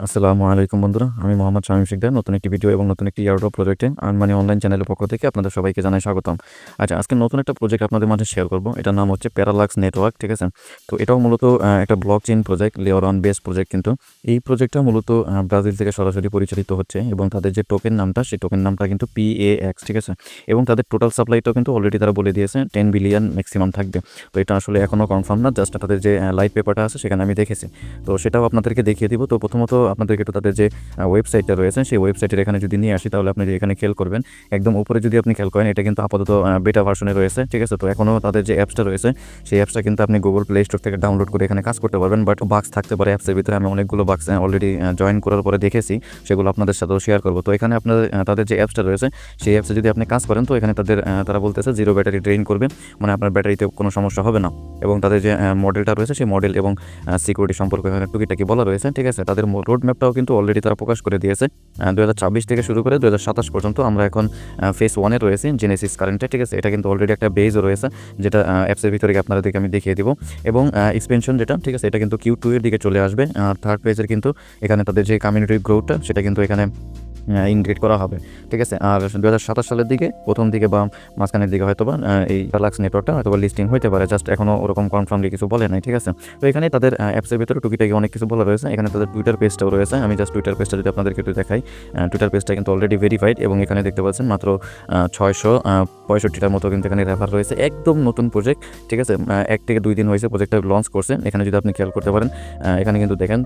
আসসালামু আলাইকুম বন্ধুরা, আমি মোহাম্মদ শামীম শিকদার। নতুন একটি ভিডিও এবং নতুন একটি এয়ারড্রপ প্রজেক্টে আনমানি অনলাইন চ্যানেলের পক্ষ থেকে আপনাদের সবাইকে জানাই স্বাগতম। আচ্ছা, আজকে নতুন একটা প্রজেক্ট আপনাদের মাঝে শেয়ার করব। এটার নাম হচ্ছে প্যারালাক্স নেটওয়ার্ক, ঠিক আছে? তো এটাও মূলত একটা block chain project, layer one base project. কিন্তু এই প্রজেক্টটা মূলত ব্রাজিল থেকে সরাসরি পরিচালিত হচ্ছে এবং তাদের যে টোকেন নামটা, সেই টোকেন নামটা কিন্তু PAX, ঠিক আছে? এবং তাদের টোটাল সাপ্লাইটাও কিন্তু অলরেডি তারা বলে দিয়েছে 10 বিলিয়ন ম্যাক্সিমাম থাকবে। তো এটা আসলে এখনও কনফার্ম না, জাস্ট তাদের যে লাইভ পেপারটা আছে সেখানে আমি দেখেছি। তো সেটাও আপনাদেরকে দেখিয়ে দিব। তো প্রথমত আপনাদেরকে একটু তাদের যে ওয়েবসাইটটা রয়েছে সেই ওয়েবসাইটের এখানে যদি নিয়ে আসি, তাহলে আপনি এখানে খেয়াল করবেন একদম উপরে যদি আপনি খেয়াল করেন, এটা কিন্তু আপাতত বেটা ভার্সনে রয়েছে, ঠিক আছে? তো এখনও তাদের যে অ্যাপসটা রয়েছে সেই অ্যাপসটা কিন্তু আপনি গুগল প্লে স্টোর থেকে ডাউনলোড করে এখানে কাজ করতে পারবেন। বাট বাক্স থাকতে পারে অ্যাপসের ভিতরে। আমি অনেকগুলো বাক্স অলরেডি জয়েন করার পরে দেখেছি, সেগুলো আপনাদের সাথেও শেয়ার করবো। তো এখানে আপনার তাদের যে অ্যাপসটা রয়েছে সেই অ্যাপসে যদি আপনি কাজ করেন, তো এখানে তারা বলতেছে জিরো ব্যাটারি ড্রেইন করবে, মানে আপনার ব্যাটারিতে কোনো সমস্যা হবে না। এবং তাদের যে মডেলটা রয়েছে সেই মডেল এবং সিকিউরিটি সম্পর্কে এখানে টুকিটাকি বলা রয়েছে, ঠিক আছে? তাদের রোড ম্যাপটাও কিন্তু অলরেডি তারা প্রকাশ করে দিয়েছে। 2026 থেকে শুরু করে 2027 পর্যন্ত আমরা এখন ফেজ 1-এ রয়েছি, জেনেসিস কারেন্টে, ঠিক আছে? এটা কিন্তু অলরেডি একটা বেজও রয়েছে, যেটা অ্যাপসের ভিতরে আপনাদেরকে আমি দেখিয়ে দিব। এবং এক্সপেনশন যেটা, ঠিক আছে, এটা কিন্তু Q2 এর দিকে চলে আসবে। আর থার্ড পেজের কিন্তু এখানে তাদের যে কমিউনিটি গ্রোথটা সেটা কিন্তু এখানে ইনক্রিড করা হবে, ঠিক আছে? আর 2027 সালের দিকে প্রথম দিকে বা মাঝখানের দিকে হয়তোবা এই প্যারালাক্স নেটওয়ার্কটা হয়তোবা লিস্টিং হতে পারে, জাস্ট এখনও ওরকম কনফার্মলি কিছু বলে নাই, ঠিক আছে? তো এখানে তাদের অ্যাপসের ভিতরে টুকিটাকি অনেক কিছু বলা রয়েছে। এখানে তাদের টুইটার পেজটাও রয়েছে। আমি জাস্ট টুইটার পেজটা যদি আপনাদেরকে একটু দেখাই, টুইটার পেজটা কিন্তু অলরেডি ভেরিফাইড এবং এখানে দেখতে পাচ্ছেন মাত্র 665টার মতো কিন্তু এখানে রেফার রয়েছে। একদম নতুন প্রজেক্ট, ঠিক আছে? 1 থেকে 2 দিন হয়েছে প্রজেক্টটা লঞ্চ করছে। এখানে যদি আপনি খেয়াল করতে পারেন, এখানে কিন্তু দেখেন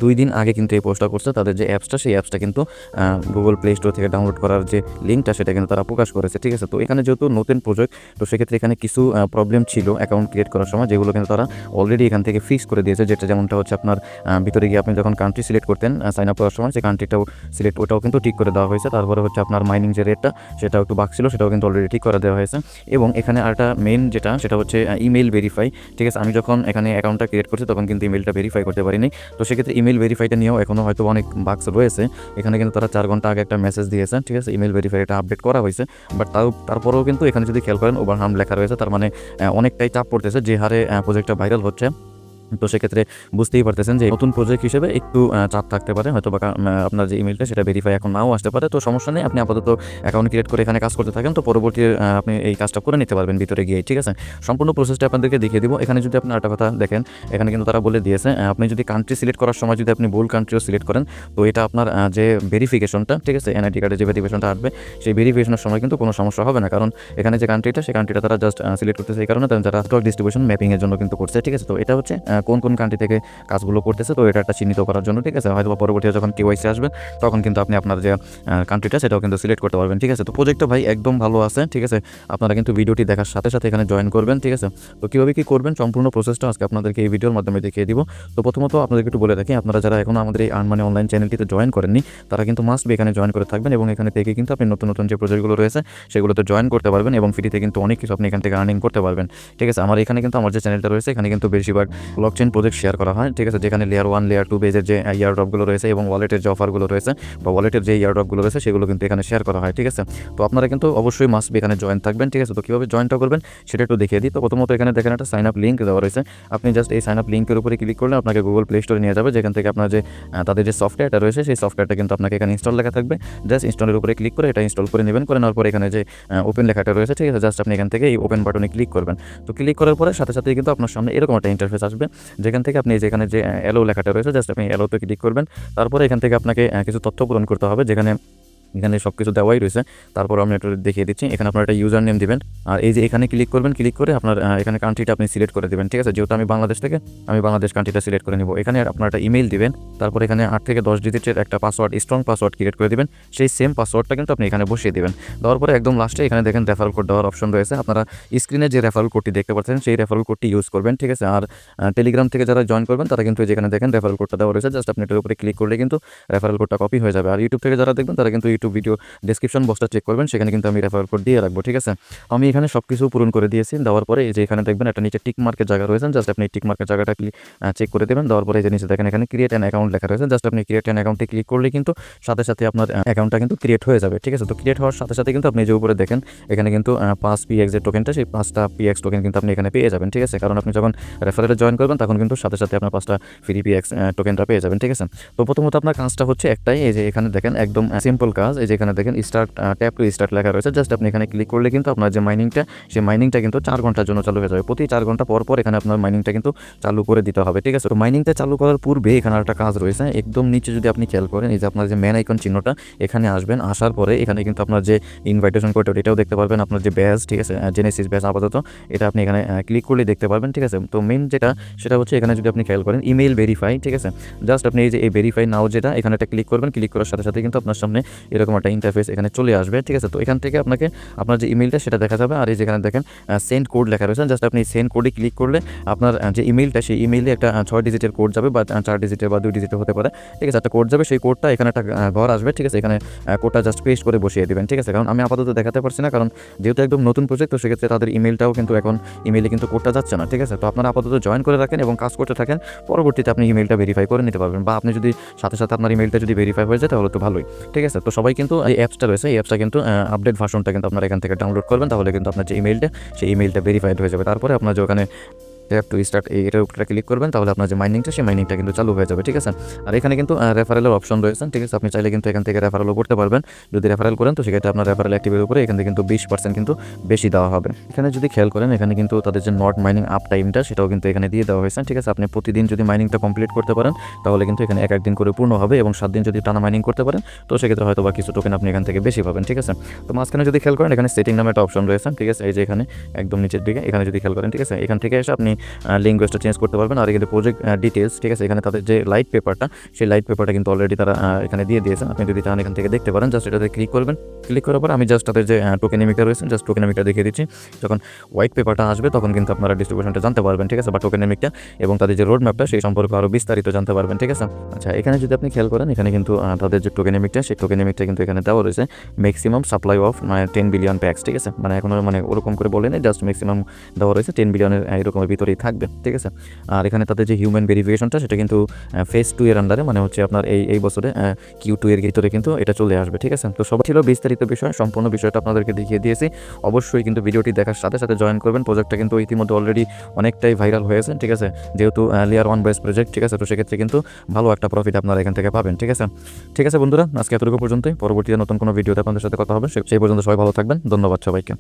2 দিন আগে কিন্তু এই পোস্টটা করছে। তাদের যে অ্যাপসটা সেই অ্যাপসটা কিন্তু গুগল প্লে স্টোর থেকে ডাউনলোড করার যে লিঙ্কটা সেটা কিন্তু তারা প্রকাশ করেছে, ঠিক আছে? তো এখানে যেহেতু নতুন প্রজেক্ট, তো সেক্ষেত্রে এখানে কিছু প্রবলেম ছিল অ্যাকাউন্ট ক্রিয়েট করার সময়, যেগুলো কিন্তু তারা অলরেডি এখান থেকে ফিক্স করে দিয়েছে। যেমনটা হচ্ছে আপনার ভিতরে গিয়ে আপনি যখন কান্ট্রি সিলেক্ট করতেন সাইন আপ করার সময়, সেই কান্ট্রিটাও সিলেক্ট, ওটাও কিন্তু ঠিক করে দেওয়া হয়েছে। তারপরে হচ্ছে আপনার মাইনিং যে রেটটা সেটাও একটু বাক ছিল, সেটাও কিন্তু অলরেডি ঠিক করে দেওয়া হয়েছে। এবং এখানে আরেকটা মেইন যেটা, সেটা হচ্ছে ইমেল ভেরিফাই, ঠিক আছে? আমি যখন এখানে অ্যাকাউন্টটা ক্রিয়েট করছি তখন কিন্তু ইমেলটা ভেরিফাই করতে পারিনি। তো সেক্ষেত্রে ইমেল ভেরিফাইটা নিয়েও এখনও হয়তো অনেক বাক্স রয়েছে। এখানে কিন্তু তারা 4 ঘন্টা আগে একটা মেসেজ দিয়েছে, ঠিক আছে? ইমেল ভেরিফাই এটা আপডেট করা হয়েছে। বাট তারপরেও কিন্তু এখানে যদি খেয়াল করেন ওভারহার্ম লেখা রয়েছে। তার মানে অনেকটাই চাপ পড়তেছে যে হারে প্রজেক্টটা ভাইরাল হচ্ছে। তো সেক্ষেত্রে বুঝতেই পারতেছেন যে নতুন প্রজেক্ট হিসেবে একটু চাপ থাকতে পারে, হয়তো বা আপনার যে ইমেলটা সেটা ভেরিফাই এখন নাও আসতে পারে। তো সমস্যা নেই, আপনি আপাতত অ্যাকাউন্ট ক্রিয়েট করে এখানে কাজ করতে থাকেন। তো পরবর্তী আপনি এই কাজটা করে নিতে পারবেন ভিতরে গিয়ে, ঠিক আছে? সম্পূর্ণ প্রসেসটা আপনাদেরকে দেখিয়ে দিব। এখানে যদি আপনি একটা কথা দেখেন, এখানে কিন্তু তারা বলে দিয়েছে আপনি যদি কান্ট্রি সিলেক্ট করার সময় যদি আপনি ভুল কান্ট্রিও সিলেক্ট করেন, তো এটা আপনার যে ভেরিফিকেশনটা, ঠিক আছে, এনআইডি কার্ডের যে ভেরিফিকেশনটা আসবে সেই ভেরিফিকেশনের সময় কিন্তু কোনো সমস্যা হবে না। কারণ এখানে যে কান্ট্রিটা, সেই কান্ট্রিটা তারা জাস্ট সিলেক্ট করতেছে এই কারণে যারা স্টক ডিস্ট্রিবিউশন ম্যাপিংয়ের জন্য কিন্তু করছে, ঠিক আছে? তো এটা হচ্ছে কোন কোন কান্ট্রি থেকে কাজগুলো করতেছে, তো এটা একটা চিহ্নিত করার জন্য, ঠিক আছে? হয়তো পরবর্তীতে যখন কেওয়াইসি আসবে তখন কিন্তু আপনি আপনার যে কান্ট্রিটা সেটাও কিন্তু সিলেক্ট করতে পারবেন, ঠিক আছে? তো প্রজেক্টটা ভাই একদম ভালো আছে, ঠিক আছে? আপনারা কিন্তু ভিডিওটি দেখার সাথে সাথে এখানে জয়েন করবেন, ঠিক আছে? তো কীভাবে কী করবেন সম্পূর্ণ প্রসেসটা আজকে আপনাদেরকে এই ভিডিওর মাধ্যমে দেখিয়ে দিব। তো প্রথমত আপনাদেরকে একটু বলে রাখি, আপনারা যারা এখনও আমাদের এই আর্নমানি অনলাইন চ্যানেলটিতে জয়েন করেননি, তারা কিন্তু মাস্ট বি এখানে জয়েন করে থাকবেন এবং এখানে থেকে কিন্তু আপনি নতুন নতুন যে প্রজেক্টগুলো রয়েছে সেগুলোতে জয়েন করতে পারবেন এবং ফ্রিতে কিন্তু অনেক কিছু আপনি এখান থেকে আর্নিং করতে পারবেন, ঠিক আছে? আমার এখানে কিন্তু আমার যে চ্যানেলটা রয়েছে এখানে কিন্তু বেশিরভাগ ব্লকচেইন প্রজেক্ট শেয়ার করা হয়, ঠিক আছে? যেখানে লেয়ার 1 লেয়ার 2 বেজের যে ইয়ারড্রপগুলো রয়েছে এবং ওয়ালেটের যে অফারগুলো রয়েছে বা ওয়ালেটের যে ইয়ারড্রপগুলো রয়েছে সেগুলো কিন্তু এখানে শেয়ার করা হয়, ঠিক আছে? তো আপনারা কিন্তু অবশ্যই মাস্ট বি এখানে জয়েন থাকবেন, ঠিক আছে? তো কীভাবে জয়েনটা করবেন সেটা একটু দেখিয়ে দিই। তো প্রথমত এখানে দেখেন একটা সাইন আপ লিঙ্ক দেওয়া রয়েছে। আপনি জাস্ট এই সাইন আপ লিঙ্কের উপরে ক্লিক করলে আপনাকে গুগল প্লে স্টোরে নিয়ে যাবে, যেখান থেকে আপনার যে তাদের যে সফটওয়্যারটা রয়েছে সেই সফটওয়্যারটা কিন্তু আপনাকে এখানে ইনস্টল লেখা থাকবে। জাস্ট ইনস্টলের উপরে ক্লিক করে এটা ইনস্টল করে নেবেন। করে নেওয়ার পরে এখানে যে ওপেন লেখাটা রয়েছে, ঠিক আছে, জাস্ট আপনি এখান থেকে এই ওপেন বাটনে ক্লিক করবেন। তো ক্লিক করার পরে সাথে সাথেই কিন্তু আপনার সামনে এরকম একটা ইন্টারফেস আসবে, যেখান থেকে আপনি যেখানে যে অ্যালো লেখাটা রয়েছে জাস্ট আপনি অ্যালোতে ক্লিক করবেন। তারপরে এখান থেকে আপনাকে কিছু তথ্য পূরণ করতে হবে, যেখানে এখানে সব কিছু দেওয়াই রয়েছে। তারপর আমি একটু দেখিয়ে দিচ্ছি। এখানে আপনার একটা ইউজার নেম দিবেন। আর এই যে এখানে ক্লিক করবেন, ক্লিক করে আপনার এখানে কান্ট্রিটা আপনি সিলেক্ট করে দেবেন, ঠিক আছে? যেহেতু আমি বাংলাদেশ থেকে, আমি বাংলাদেশ কান্ট্রিটা সিলেক্ট করে নিব। এখানে আপনার একটা ইমেইল দিবেন। তারপর এখানে 8 থেকে 10 ডিজিটের একটা পাসওয়ার্ড, স্ট্রং পাসওয়ার্ড ক্রিয়েট করে দিবেন। সেই সেম পাসওয়ার্ডটা কিন্তু আপনি এখানে বসিয়ে দিবেন। দেওয়ার পরে একদম লাস্টে এখানে দেখেন রেফারেল কোড দেওয়ার অপশন রয়েছে। আপনারা স্ক্রিনে যে রেফারেল কোডটি দেখতে পাচ্ছেন সেই রেফারেল কোডটি ইউজ করবেন, ঠিক আছে? আর টেলিগ্রাম থেকে যারা জয়েন করবেন তারা কিন্তু যেখানে দেখেন রেফারেল কোডটা দেওয়া রয়েছে, জাস্ট আপনি এটার উপরে ক্লিক করলে কিন্তু রেফারেল কোডটা কপি হয়ে যাবে। আর ইউটিউব থেকে যারা দেখবেন তারা কিন্তু ইউটিউব একটু ভিডিও ডেসক্রিপশন বক্সটা চেক করবেন, সেখানে কিন্তু আমি রেফারেল কোড দিয়ে রাখবো। ঠিক আছে, আমি এখানে সব কিছু পূরণ করে দিয়েছি। দেওয়ার পরে এই যে এখানে দেখবেন একটা নিচে টিক মার্কের জায়গা রয়েছে, জাস্ট আপনি টিক মার্কের জায়গাটা চেক করে দেবেন। দেওয়ার পরে এই যে নিচে দেখেন এখানে ক্রিয়েট অ্যান অ্যাকাউন্ট লেখা রয়েছে, জাস্ট আপনি ক্রিয়েট অ্যান অ্যাকাউন্টে ক্লিক করলে কিন্তু সাথে সাথে আপনার অ্যাকাউন্টটা কিন্তু ক্রিয়েট হয়ে যাবে। ঠিক আছে, তো ক্রিয়েট হওয়ার সাথে সাথে কিন্তু আপনি যে উপরে দেখেন এখানে কিন্তু 5 PX এর টোকেনটা, সেই 5টা PX টোকেন কিন্তু আপনি এখানে পেয়ে যাবেন। ঠিক আছে, কারণ আপনি যখন রেফারেলে জয়েন করবেন তখন কিন্তু সাথে সাথে আপনার 5টা ফ্রি PX টোকেনটা পেয়ে যাবেন। ঠিক আছে, তো প্রথমত আপনার কাজটা হচ্ছে একটাই, এই যে এখানে দেখেন একদম সিম্পল কাজ, এই যে এখানে দেখেন স্টার্ট ট্যাপ টু স্টার্ট লেখা রয়েছে, জাস্ট আপনি এখানে ক্লিক করলে কিন্তু আপনার যে মাইনিংটা, সেই মাইনিংটা কিন্তু 4 ঘন্টার জন্য চালু হয়ে যাবে। প্রতি 4 ঘন্টা পর পর এখানে আপনার মাইনিংটা কিন্তু চালু করে দিতে হবে। ঠিক আছে, তো মাইনিংটা চালু করার পূর্বে এখানে একটা কাজ রয়েছে, একদম নিচে যদি আপনি খেয়াল করেন, এই যে আপনার যে ম্যান আইকন চিহ্নটা, এখানে আসবেন। আসার পরে এখানে কিন্তু আপনার যে ইনভাইটেশন কোড এটাও দেখতে পারবেন, আপনার যে ব্যাজ, ঠিক আছে, জেনেসিস ব্যাজ আপাতত এটা আপনি এখানে ক্লিক করলে দেখতে পারবেন। ঠিক আছে, তো মেইন যেটা সেটা হচ্ছে এখানে যদি আপনি খেয়াল করেন ইমেল ভেরিফাই। ঠিক আছে, জাস্ট আপনি এই যে এই ভেরিফাই নাও যেটা এখানে একটা ক্লিক করবেন, ক্লিক করার সাথে সাথে কিন্তু আপনার সামনে এরকম একটা ইন্টারফেস এখানে চলে আসবে। ঠিক আছে, তো এখান থেকে আপনাকে আপনার যে ইমেলটা সেটা দেখা যাবে, আর এই যেখানে দেখেন সেন্ড কোড লেখা রয়েছে, জাস্ট আপনি সেন্ড কোডে ক্লিক করলে আপনার যে ইমেলটা, সেই ইমেইলে একটা 6 ডিজিটের কোড যাবে, বা 4 ডিজিটের বা 2 ডিজিটের হতে পারে। ঠিক আছে, একটা কোড যাবে, সেই কোডটা এখানে একটা ঘর আসবে। ঠিক আছে, এখানে কোডটা জাস্ট পেস্ট করে বসিয়ে দেবেন। ঠিক আছে, কারণ আমি আপাতত দেখাতে পারছি না, কারণ যেহেতু একদম নতুন প্রজেক্ট, তো সেক্ষেত্রে তাদের ইমেলটাও কিন্তু এখন ইমেইলে কিন্তু কোডটা যাচ্ছে না। ঠিক আছে, তো আপনারা আপাতত জয়েন করে রাখেন এবং কাজ করতে থাকেন, পরবর্তীতে আপনি ইমেলটা ভেরিফাই করে নিতে পারবেন, বা আপনি যদি সাথে সাথে আপনার ইমেলটা যদি ভেরিফাই হয়ে যায় তাহলে তো ভালোই। ঠিক আছে, তো সবাই কিন্তু এই অ্যাপসটা রয়েছে, এই অ্যাপসটা কিন্তু আপডেট ভার্সনটা কিন্তু আপনারা এখান থেকে ডাউনলোড করবেন, তাহলে কিন্তু আপনার যে ইমেলটা, সেই ইমেলটা ভেরিফাইড হয়ে যাবে। তারপরে আপনার যে ওখানে ট্যাপ টু স্টার্ট এটার উপরে ক্লিক করবেন, তাহলে আপনার যে মাইনিংটা, সেই মাইনিংটা কিন্তু চালু হয়ে যাবে। ঠিক আছে, আর এখানে কিন্তু রেফারেলের অপশন রয়েছে। ঠিক আছে, আপনি চাইলে কিন্তু এখান থেকে রেফারেলও করতে পারবেন। যদি রেফারেল করেন তো সেক্ষেত্রে আপনার রেফারেল অ্যাক্টিভের উপরে এখান থেকে কিন্তু 20% কিন্তু বেশি দেওয়া হবে। এখানে যদি খেয়াল করেন এখানে কিন্তু তাদের যে নট মাইনিং আপ টাইমটা, সেটাও কিন্তু এখানে দিয়ে দেওয়া হয়েছে। ঠিক আছে, আপনি প্রতিদিন যদি মাইনিংটা কমপ্লিট করতে পারেন তাহলে কিন্তু এখানে এক দিন করে পূর্ণ হবে, এবং 7 দিন যদি টানা মাইনিং করতে পারেন তো সেক্ষেত্রে হয়তো বা কিছু টোকেন আপনি এখান থেকে বেশি পাবেন। ঠিক আছে, তো মাঝখানে যদি খেয়াল করেন এখানে সেটিং নামে একটা অপশন রয়েছে। ঠিক আছে, এই যে এখানে একদম নিচের দিকে এখানে যদি খেয়াল করেন, ঠিক আছে, এখান থেকে এসে আপনি ল্যাঙ্গুয়েজটা চেঞ্জ করতে পারবেন। আর এখানে প্রজেক্ট ডিটেলস, ঠিক আছে, এখানে তাদের যে লাইট পেপারটা, সেই লাইট পেপারটা কিন্তু অলরেডি তারা এখানে দিয়ে দিয়েছেন। আপনি যদি চান এখান থেকে দেখতে পারেন, জাস্ট এটাতে ক্লিক করবেন। ক্লিক করার পর আমি জাস্ট তাদের যে টোকেনেমিকটা রয়েছে, জাস্ট টোকেনেমিকটা দেখিয়ে দিচ্ছি। যখন হোয়াইট পেপারটা আসবে তখন কিন্তু আপনারা ডিস্ট্রিবিউশনটা জানতে পারবেন। ঠিক আছে, বা টোকেনেমিকটা এবং তাদের যে রোড ম্যাপটা, সেই সম্পর্কে আরও বিস্তারিত জানতে পারবেন। ঠিক আছে, আচ্ছা, এখানে যদি আপনি খেয়াল করেন এখানে কিন্তু তাদের যে টোকেনেমিকটা, সেই টোকেনেমিকটা কিন্তু এখানে দেওয়া রয়েছে maximum supply of 10 billion packs. ঠিক আছে, মানে এখনো মানে ওরকম করে বলেনি, জাস্ট ম্যাক্সিমাম দেওয়া রয়েছে 10 বিলিয়নের এরকমের ভিতরেই থাকবে। ঠিক আছে, আর এখানে তাদের যে হিউম্যান ভেরিফিকেশনটা, সেটা কিন্তু ফেজ 2 এর আন্ডারে, মানে হচ্ছে আপনার এই বছরে Q2 এর ভিতরে কিন্তু এটা চলে আসবে। ঠিক আছে, তো সব ছিল বিস্তারিত বিষয়, সম্পূর্ণ বিষয়টা আপনাদেরকে দেখিয়ে দিয়েছি। অবশ্যই কিন্তু ভিডিওটি দেখার সাথে সাথে জয়েন করবেন। প্রজেক্টটা কিন্তু ইতিমধ্যে অলরেডি অনেকটাই ভাইরাল হয়েছে। ঠিক আছে, যেহেতু লেয়ার 1 বেস প্রজেক্ট। ঠিক আছে, তো সেক্ষেত্রে কিন্তু ভালো একটা প্রফিট আপনারা এখান থেকে পাবেন। ঠিক আছে, ঠিক আছে বন্ধুরা, আজকে এতটুকু পর্যন্তই। পরবর্তীতে নতুন কোনো ভিডিওতে আপনাদের সাথে কথা হবে, সেই পর্যন্ত সবাই ভালো থাকবেন। ধন্যবাদ সবাইকে।